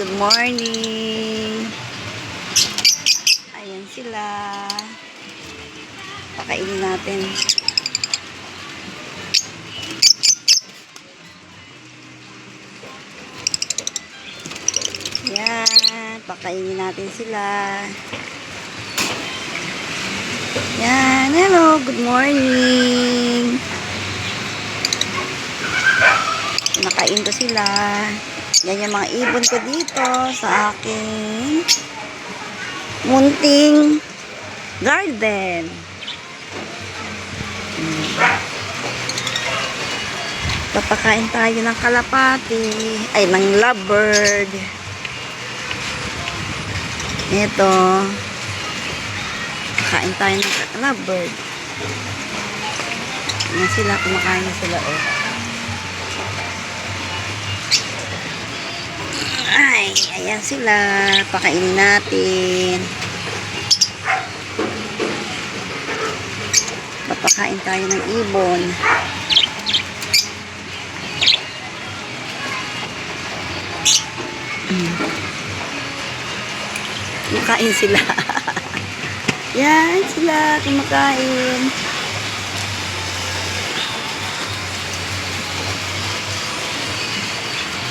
good morning. Ayan sila. Pakainin natin. Yan, pakainin natin sila. Yan, hello, good morning. Nakain ko sila. Yan yung mga ibon ko dito sa aking munting garden. Papakain tayo ng kalapati. Ay, ng lovebird. Ito. Kain tayo ng lovebird. Yan sila, kumakain na sila, oh. Ay, ayan sila. Pakainin natin. Papakain tayo ng ibon. Kumakain sila. Yan sila, kumakain.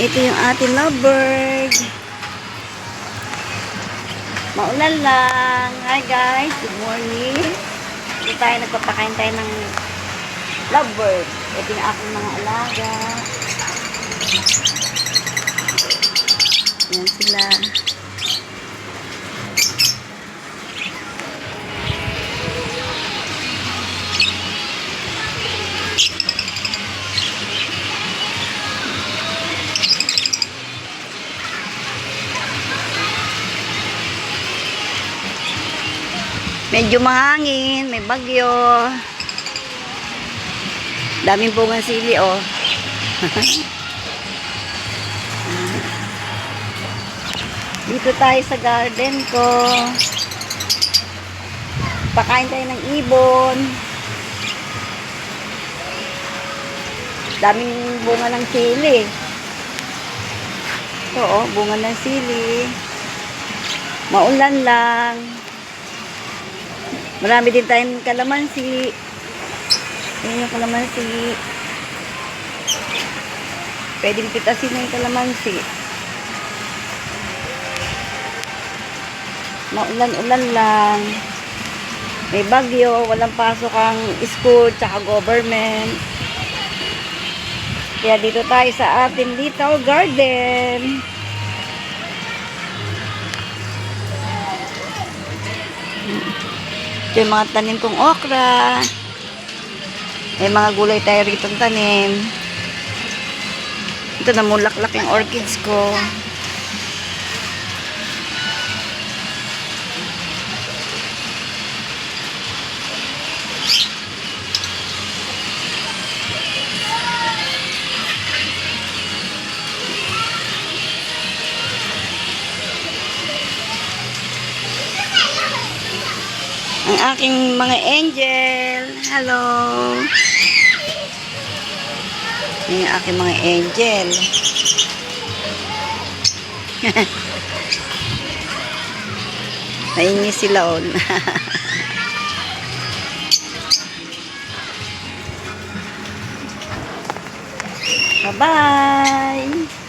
Ito yung ating lovebird. Maulan lang. Hi guys, good morning. Ito tayo, nagpapakain tayo ng lovebird. Ito yung aking mga alaga. Yan sila. Medyo mahangin, may bagyo. Daming bungang sili, oh. Dito tayo sa garden ko. Pakain tayo ng ibon. Daming bunga ng sili. Ito, oh, bunga ng sili. Maulan lang. Marami din tayong kalamansi. Ayan yung kalamansi. Pwedeng pitasin na yung kalamansi. Maulan-ulan lang. May bagyo. Walang pasok ang school tsaka government. Kaya dito tayo sa ating little garden. Ito yung mga tanim kong okra. May mga gulay tayo rito tanim. Ito, namulaklak yung orchids ko. Ang aking mga angel. Hello. Yung aking mga angel. Naingi sila on. Bye-bye.